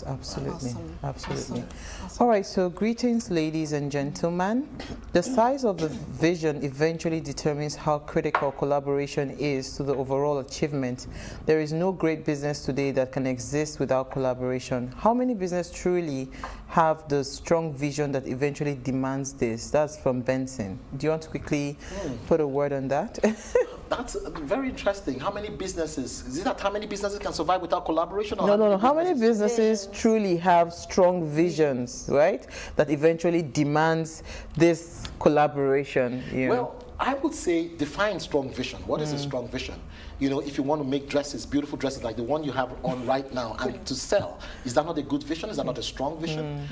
Absolutely. Awesome. Absolutely. Awesome. All right, so greetings, ladies and gentlemen. The size of the vision eventually determines how critical collaboration is to the overall achievement. There is no great business today that can exist without collaboration. How many businesses truly have the strong vision that eventually demands this? That's from Benson. Do you want to quickly put a word on that? That's very interesting. How many businesses? Is it that how many businesses can survive without collaboration? Or No. How many businesses truly have strong visions, right? That eventually demands this collaboration. Well, I would say define strong vision. What is a strong vision? If you want to make dresses, beautiful dresses like the one you have on right now, and to sell, is that not a good vision? Is that not a strong vision?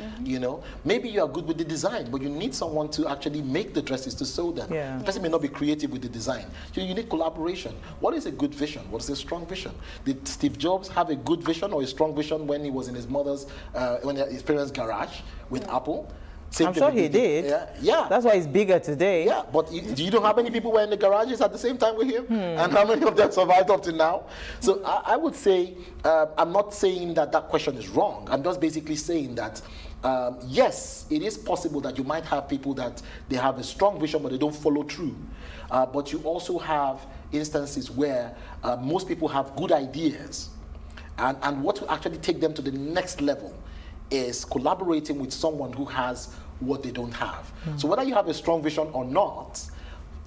Maybe you are good with the design, but you need someone to actually make the dresses to sew them. The person may not be creative with the design. You need collaboration. What is a good vision? What is a strong vision? Did Steve Jobs have a good vision or a strong vision when he was in his his parents' garage with Apple? I'm sure he did. Yeah. That's why he's bigger today. Yeah, but do you know how many people were in the garages at the same time with him? And how many of them survived up to now? So I would say, I'm not saying that question is wrong. I'm just basically saying that, yes, it is possible that you might have people that they have a strong vision, but they don't follow through. But you also have instances where most people have good ideas. And what will actually take them to the next level is collaborating with someone who has what they don't have. So whether you have a strong vision or not,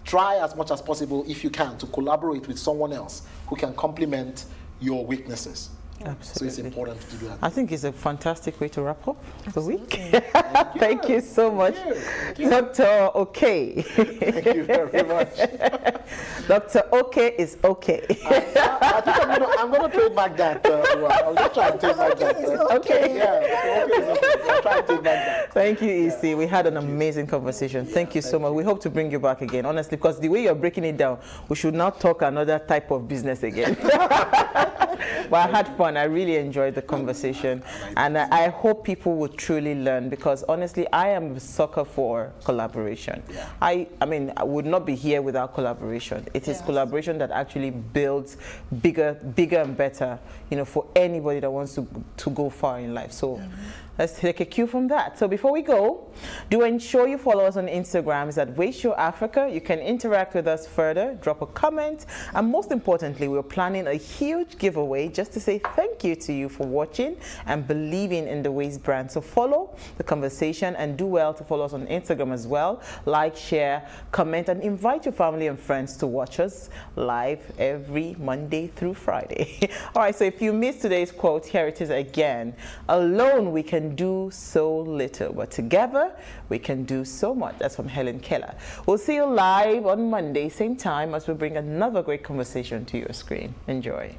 try as much as possible, if you can, to collaborate with someone else who can complement your weaknesses. Absolutely. So it's important to do that. I think it's a fantastic way to wrap up the week. Thank you so much, Dr. OK. Thank you very much. Dr. OK is okay. I think I'm going to trademark that. I'll just try and trademark that. Okay. Yeah, okay is okay. I'll try and trademark that. Thank you, EC. We had an amazing conversation. Thank you so much. We hope to bring you back again, honestly, because the way you're breaking it down, we should not talk another type of business again. But I had fun. I really enjoyed the conversation, and I hope people will truly learn, because honestly, I am a sucker for collaboration. I mean, I would not be here without collaboration. It is collaboration that actually builds bigger and better, for anybody that wants to go far in life. So let's take a cue from that. So before we go, do ensure you follow us on Instagram. It's at PlusTvAfrica. You can interact with us further, drop a comment, and most importantly, we're planning a huge giveaway just to say thank you to you for watching and believing in the Ways brand. So follow the conversation and do well to follow us on Instagram as well. Like, share, comment, and invite your family and friends to watch us live every Monday through Friday. All right, so if you missed today's quote, here it is again. Alone we can do so little, but together we can do so much. That's from Helen Keller. We'll see you live on Monday, same time, as we bring another great conversation to your screen. Enjoy.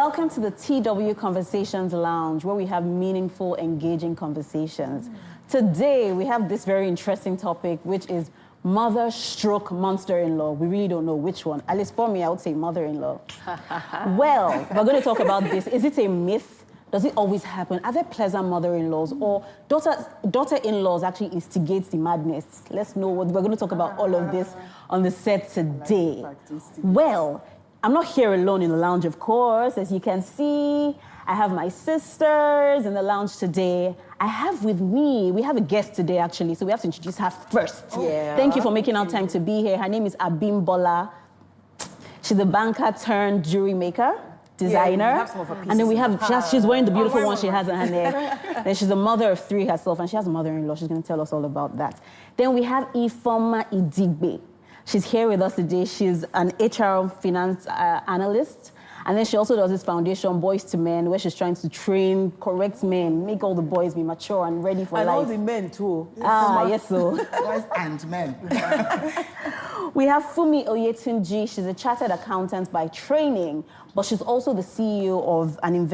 Welcome to the TW Conversations Lounge, where we have meaningful, engaging conversations. Today, we have this very interesting topic, which is mother/monster-in-law. We really don't know which one. At least for me, I would say mother-in-law. Well, we're going to talk about this. Is it a myth? Does it always happen? Are there pleasant mother-in-laws, or daughter-in-laws actually instigates the madness? Let's know what we're going to talk about all of this on the set today. Well, I'm not here alone in the lounge, of course. As you can see, I have my sisters in the lounge today. I have with me, we have a guest today, actually, so we have to introduce her first. Yeah. Thank you for making out time to be here. Her name is Abimbola. She's a banker turned jewelry maker, designer. Yeah, we have some of her pieces. And then we have, she's wearing the beautiful one she has on her neck. Then she's a mother of 3 herself, and she has a mother-in-law. She's going to tell us all about that. Then we have Ifeoma Idigbe. She's here with us today. She's an HR finance analyst. And then she also does this foundation, Boys to Men, where she's trying to train correct men, make all the boys be mature and ready for life. And all the men too. Yes, so. Boys and men. We have Fumi Oyetunji. She's a chartered accountant by training, but she's also the CEO of an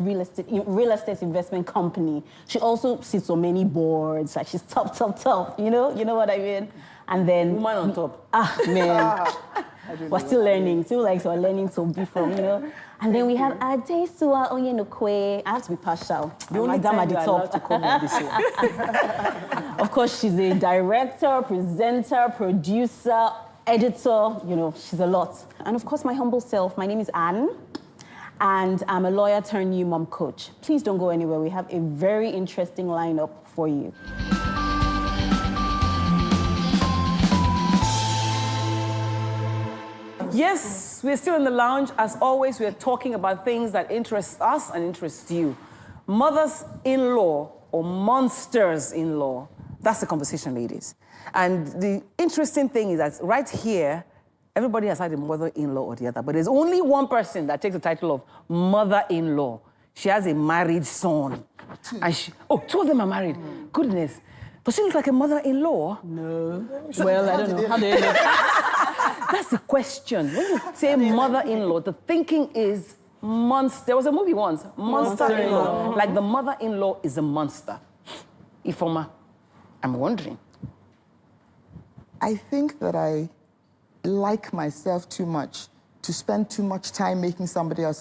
real estate investment company. She also sits on many boards. Like, she's top. You know what I mean? And then woman on top. Man. We're still learning. Still like we're learning to be from, And then we have Adesua Onyenokwe. I have to be partial. The only time at the top to come on this one. Of course, she's a director, presenter, producer, editor. She's a lot. And of course, my humble self. My name is Anne, and I'm a lawyer turned new mom coach. Please don't go anywhere. We have a very interesting lineup for you. Yes, we're still in the lounge. As always, we're talking about things that interest us and interest you. Mothers-in-law or monsters-in-law. That's the conversation, ladies. And the interesting thing is that right here, everybody has had a mother-in-law or the other, but there's only one person that takes the title of mother-in-law. She has a married son. And 2 of them are married. Goodness. Does she look like a mother-in-law? No. Well, I don't know. How do you know? That's the question. When you say mother-in-law, the thinking is monster. There was a movie once, Monster-in-law. Like the mother-in-law is a monster. Ifeoma, I'm wondering. I think that I like myself too much to spend too much time making somebody else